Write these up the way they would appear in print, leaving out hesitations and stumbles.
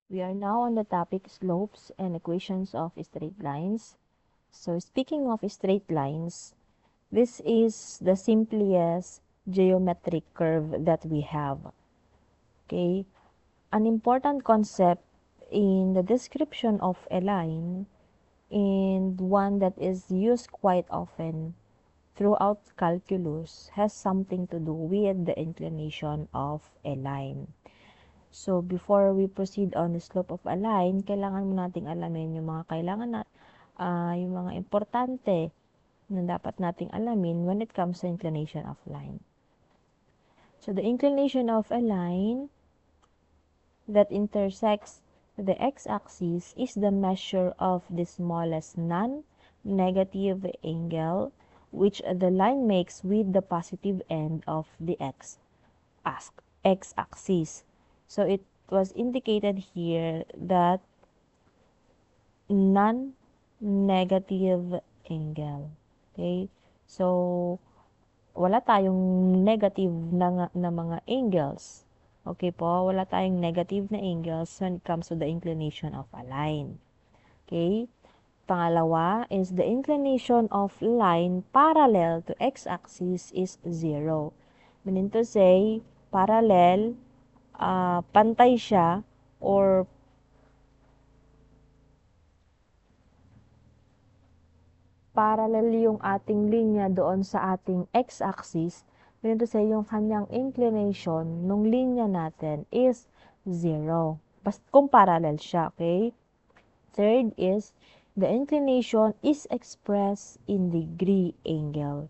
We are now on the topic slopes and equations of straight lines. So speaking of straight lines, this is the simplest geometric curve that we have. Okay? An important concept in the description of a line and one that is used quite often throughout calculus has something to do with the inclination of a line. So, before we proceed on the slope of a line, kailangan mo nating alamin yung mga yung mga importante na dapat nating alamin when it comes to inclination of line. So, the inclination of a line that intersects the x-axis is the measure of the smallest non-negative angle which the line makes with the positive end of the x-axis. So it was indicated here that non-negative angle. Okay? So, wala tayong negative na mga angles. Okay po? Wala tayong negative na angles when it comes to the inclination of a line. Okay? Pangalawa is the inclination of line parallel to x-axis is 0. Meaning to say, parallel, pantay siya or parallel yung ating linya doon sa ating x-axis, meaning to say, yung kanyang inclination nung linya natin is 0. Basta kung parallel siya, okay? Third is, the inclination is expressed in degree angle,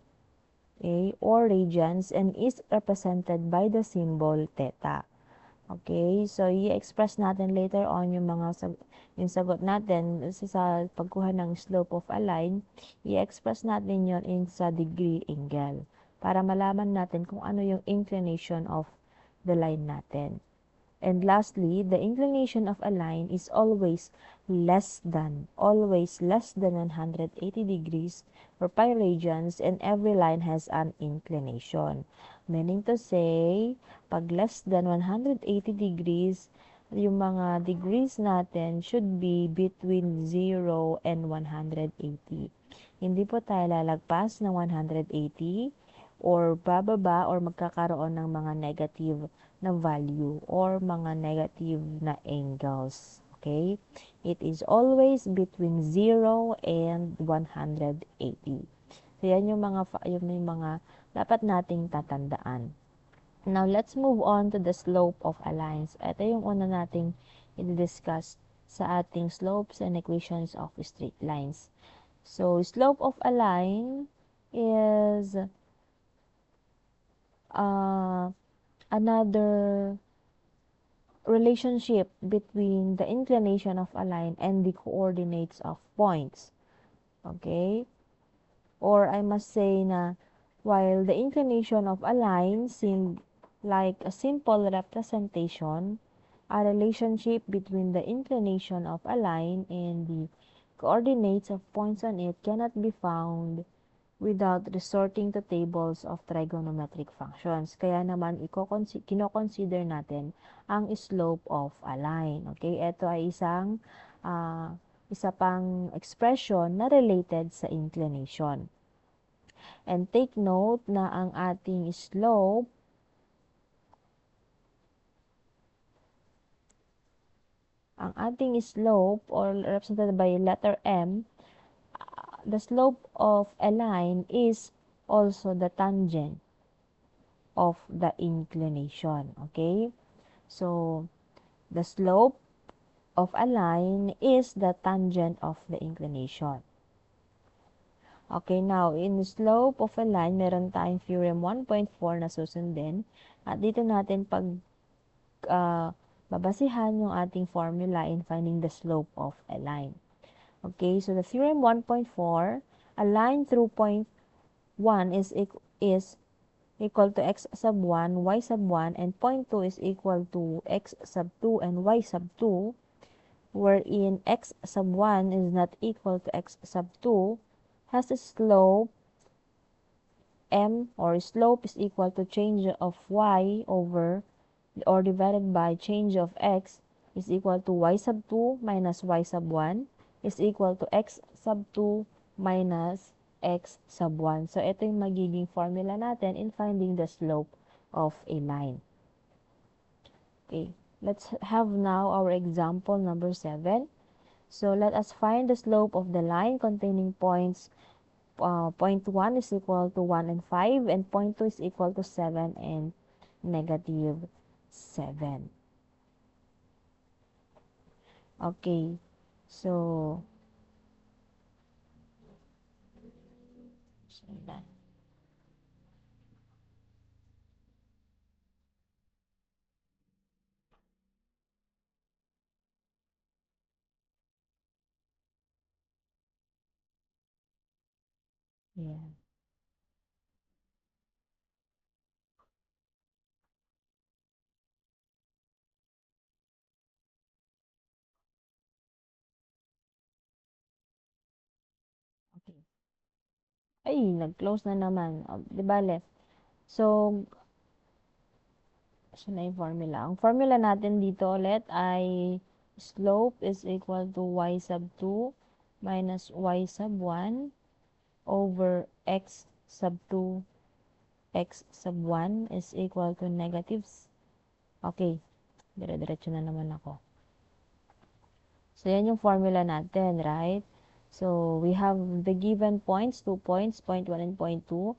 okay, or radians, and is represented by the symbol theta. Okay, so i-express natin later on yung yung sagot natin sa pagkuha ng slope of a line, i-express natin yon in sa degree angle para malaman natin kung ano yung inclination of the line natin. And lastly, the inclination of a line is always less than 180 degrees or pi radians, and every line has an inclination. Meaning to say, pag less than 180 degrees, yung mga degrees natin should be between 0 and 180. Hindi po tayo lalagpas ng 180 or bababa or magkakaroon ng mga negative na value or mga negative na angles. Okay? It is always between 0 and 180. So, yan yung mga dapat nating tatandaan. Now, let's move on to the slope of a line. Ito yung una nating i-discuss sa ating slopes and equations of straight lines. So, slope of a line is another relationship between the inclination of a line and the coordinates of points. Okay? Or I must say na while the inclination of a line seemed like a simple representation, a relationship between the inclination of a line and the coordinates of points on it cannot be found without resorting to tables of trigonometric functions. Kaya naman, kino-consider natin ang slope of a line. Okay? Ito ay isa pang expression na related sa inclination. And take note na ang ating slope or represented by letter M, the slope of a line is also the tangent of the inclination. Okay? So, the slope of a line is the tangent of the inclination. Okay, now, in the slope of a line, meron tayong theorem 1.4 na susundin. At dito natin babasihan yung ating formula in finding the slope of a line. Okay, so the theorem 1.4, a line through point 1 is equal to x sub 1, y sub 1, and point 2 is equal to x sub 2 and y sub 2, wherein x sub 1 is not equal to x sub 2, has a slope m, or slope is equal to change of y over or divided by change of x is equal to y sub 2 minus y sub 1 is equal to x sub 2 minus x sub 1. So, ito yung magiging formula natin in finding the slope of a line. Okay, let's have now our example number 7. So, let us find the slope of the line containing points point 1 is equal to 1 and 5, and point 2 is equal to 7 and negative 7. Okay, so, yeah. Okay. Ay, nag-close na naman. Di bale. So, so na yung formula. Ang formula natin dito ulit ay slope is equal to y sub 2 minus y sub 1 over x sub 2 x sub 1 is equal to negatives. Okay, dire-diretso na naman ako. So, yan yung formula natin, right? So, we have the given points, 2 points, point 1 and point 2.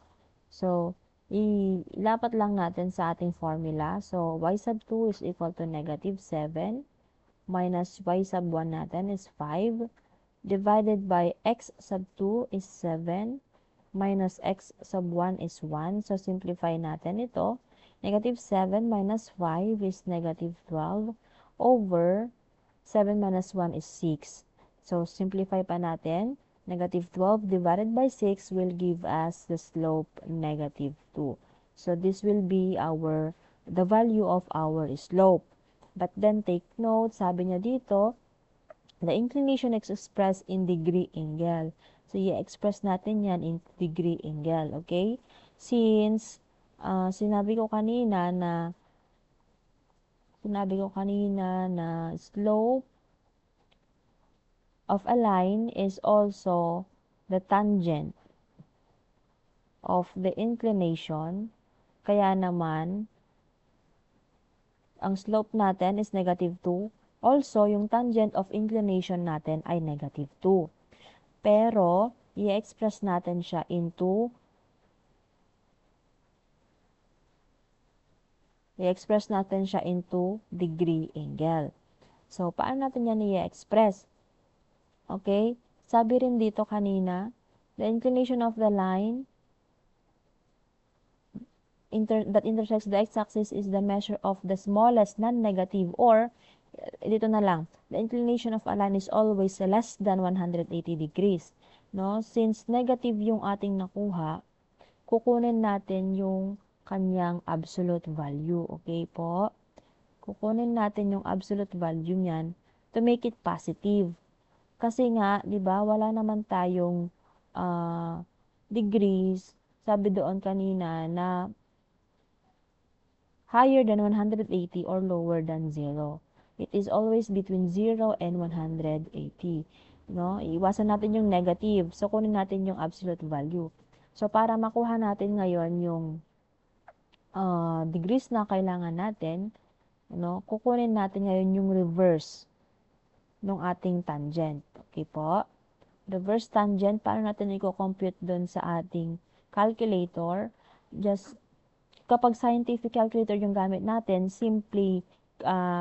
So, ilapat lang natin sa ating formula. So, y sub 2 is equal to negative 7 minus y sub 1 natin is 5 divided by x sub 2 is 7 minus x sub 1 is 1. So, simplify natin ito. Negative 7 minus 5 is negative 12 over 7 minus 1 is 6. So, simplify pa natin. Negative 12 divided by 6 will give us the slope negative 2. So, this will be the value of our slope. But then, take note, sabi niya dito, the inclination is expressed in degree angle. So, i-express natin yan in degree angle. Okay? Since, sinabi ko kanina na slope of a line is also the tangent of the inclination. Kaya naman, ang slope natin is negative 2. Also, yung tangent of inclination natin ay negative 2. Pero, i-express natin siya into degree angle. So, paano natin yan i-express? Okay? Sabi rin dito kanina, the inclination of the line that intersects the x-axis is the measure of the smallest non-negative, or dito na lang, the inclination of a line is always less than 180 degrees. No? Since negative yung ating nakuha, kukunin natin yung kanyang absolute value. Okay po? Kukunin natin yung absolute value niyan to make it positive. Kasi nga, 'di ba, wala naman tayong degrees. Sabi doon kanina na higher than 180 or lower than 0. It is always between 0 and 180. No? Iwasan natin yung negative. So, kunin natin yung absolute value. So, para makuha natin ngayon yung degrees na kailangan natin, no? Kukunin natin ngayon yung reverse ng ating tangent. Okay po? Reverse tangent, paano natin i-compute doon sa ating calculator? Just, kapag scientific calculator yung gamit natin, simply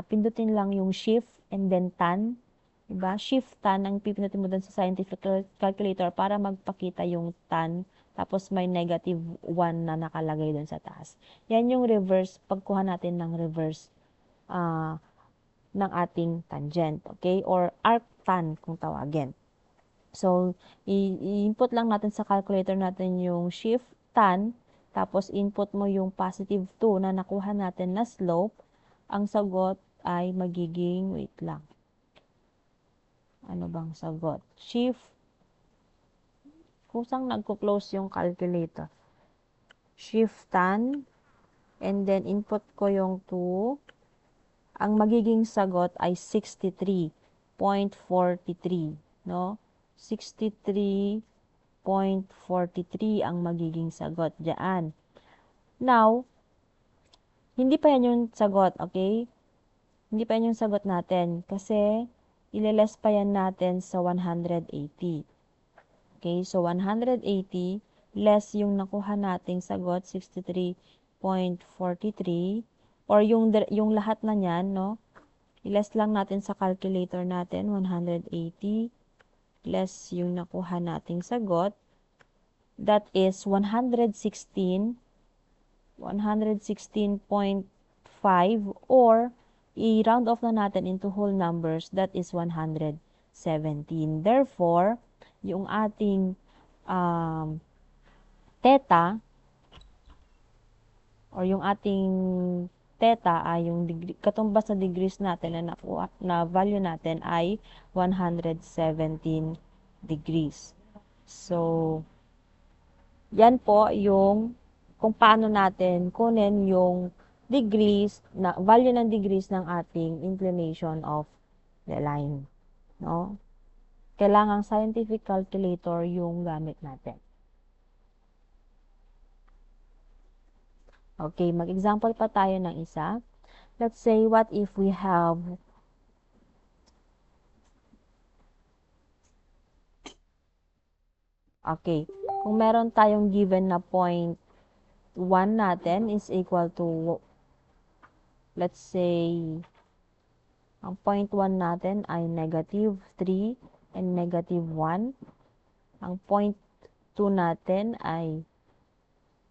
pindutin lang yung shift and then tan. Diba? Shift tan ang pipindutin mo doon sa scientific calculator para magpakita yung tan. Tapos may negative 1 na nakalagay doon sa taas. Yan yung reverse, pagkuha natin ng reverse ng ating tangent. Okay? Or arctan kung tawagin. So, i-input lang natin sa calculator natin yung shift tan, tapos input mo yung positive 2 na nakuha natin na slope. Ang sagot ay magiging, wait lang. Ano bang sagot? Shift, kusang nagko-close yung calculator. Shift tan, and then input ko yung 2. ang magiging sagot ay 63.43, no? 63.43 ang magiging sagot diyan. Now, hindi pa yan yung sagot, okay? Hindi pa yan yung sagot natin kasi ileles pa yan natin sa 180. Okay, so 180 less yung nakuha nating sagot, 63.43, or yung lahat na niyan, no? I-less lang natin sa calculator natin, 180 less yung nakuha nating sagot, that is 116.5, or i-round off na natin into whole numbers, that is 117. Therefore, yung ating theta, or yung ating theta ay yung degree, katumbas na degrees natin na nakuha, na value natin ay 117 degrees. So, yan po yung kung paano natin kunin yung degrees, na value ng degrees ng ating inclination of the line, no? Kailangang scientific calculator yung gamit natin. Okay, mag-example pa tayo ng isa. Let's say, what if we have okay, kung meron tayong given na point 1 natin is equal to, let's say, ang point 1 natin ay negative 3 and negative 1. Ang point 2 natin ay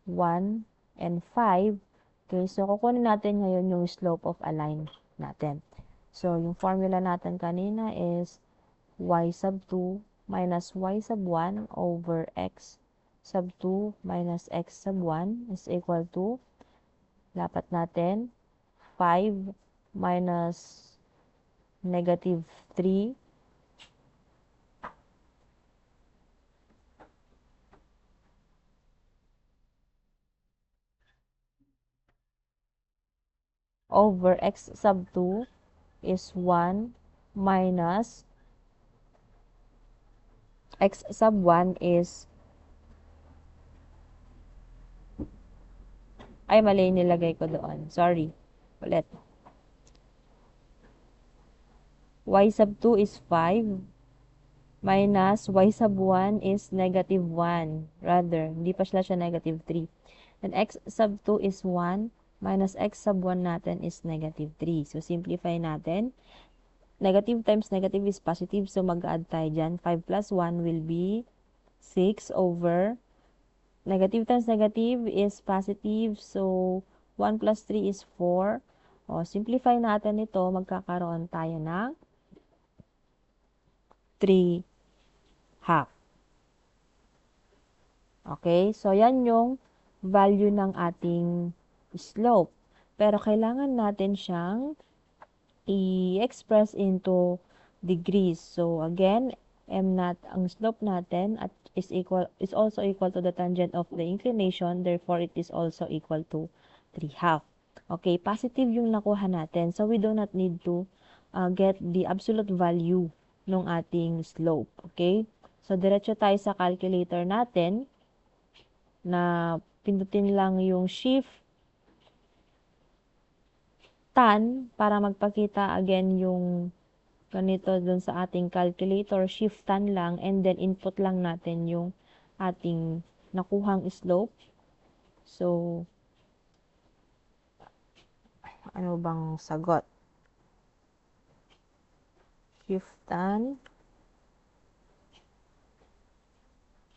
1 and 5. Okay, so kukunin natin ngayon yung slope of a line natin. So, yung formula natin kanina is y sub 2 minus y sub 1 over x sub 2 minus x sub 1 is equal to, dapat natin, 5 minus negative 3 over x sub 2 is 1 minus x sub 1 is, ay mali nilagay ko doon. Sorry. Ulit. Y sub 2 is 5 minus y sub 1 is negative 1. Rather, hindi pa siya negative 3. And x sub 2 is 1 minus x sub 1 natin is negative 3. So, simplify natin. Negative times negative is positive. So, mag-add tayo dyan. 5 plus 1 will be 6 over negative times negative is positive. So, 1 plus 3 is 4. O, simplify natin ito. Magkakaroon tayo ng 3 half. Okay? So, yan yung value ng ating slope. Pero, kailangan natin siyang i-express into degrees. So, again, m nat ang slope natin at is also equal to the tangent of the inclination. Therefore, it is also equal to 3 half. Okay? Positive yung nakuha natin. So, we do not need to get the absolute value ng ating slope. Okay? So, diretso tayo sa calculator natin na pindutin lang yung shift tan para magpakita again yung ganito dun sa ating calculator. Shift tan lang and then input lang natin yung ating nakuhang slope. So, ano bang sagot? Shift tan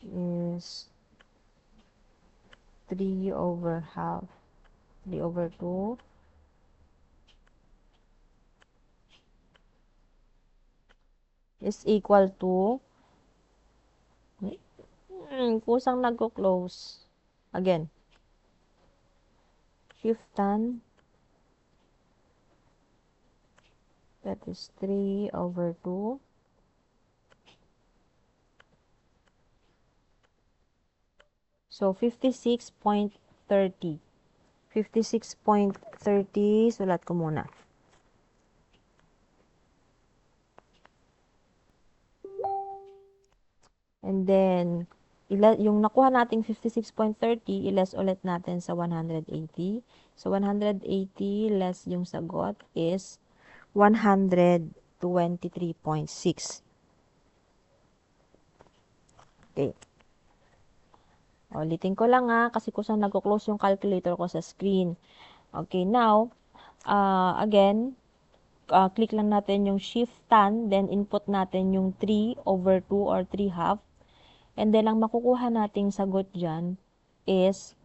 is 3 over half, 3 over 2 is equal to, kusang nagko-close. Again, shift tan, that is 3 over 2. So, 56.30. 56.30, sulat ko muna. And then, yung nakuha nating 56.30, iles ulit natin sa 180. So, 180 less yung sagot is 123.6. Okay. Ulitin ko lang kasi kung saan nag-close yung calculator ko sa screen. Okay, now, again, click lang natin yung shift tan, then input natin yung 3/2 or 3/2. And then, ang makukuha nating sagot dyan is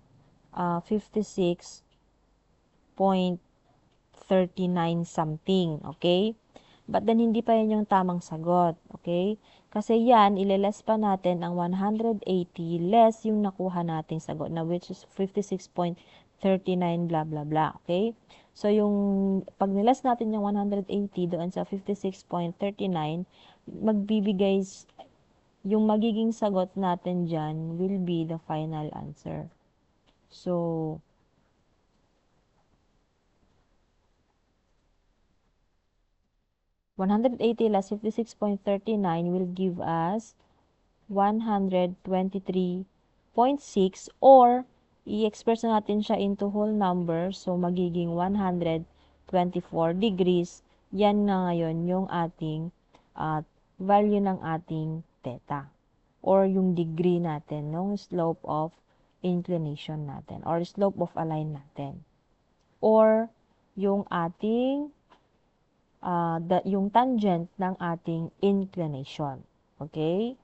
56.39 something. Okay? But then, hindi pa yan yung tamang sagot. Okay? Kasi yan, ililes pa natin ang 180 less yung nakuha nating sagot na which is 56.39 blah blah blah. Okay? So, yung pag niles natin yung 180 doon sa 56.39, magbibigay, yung magiging sagot natin dyan will be the final answer. So, $180 less 56.39 will give us 123.6, or i-express natin siya into whole number, so magiging 124 degrees. Yan na ngayon yung ating value ng ating theta, or yung degree natin ng slope of inclination natin, or slope of a line natin, or yung ating yung tangent ng ating inclination. Okay?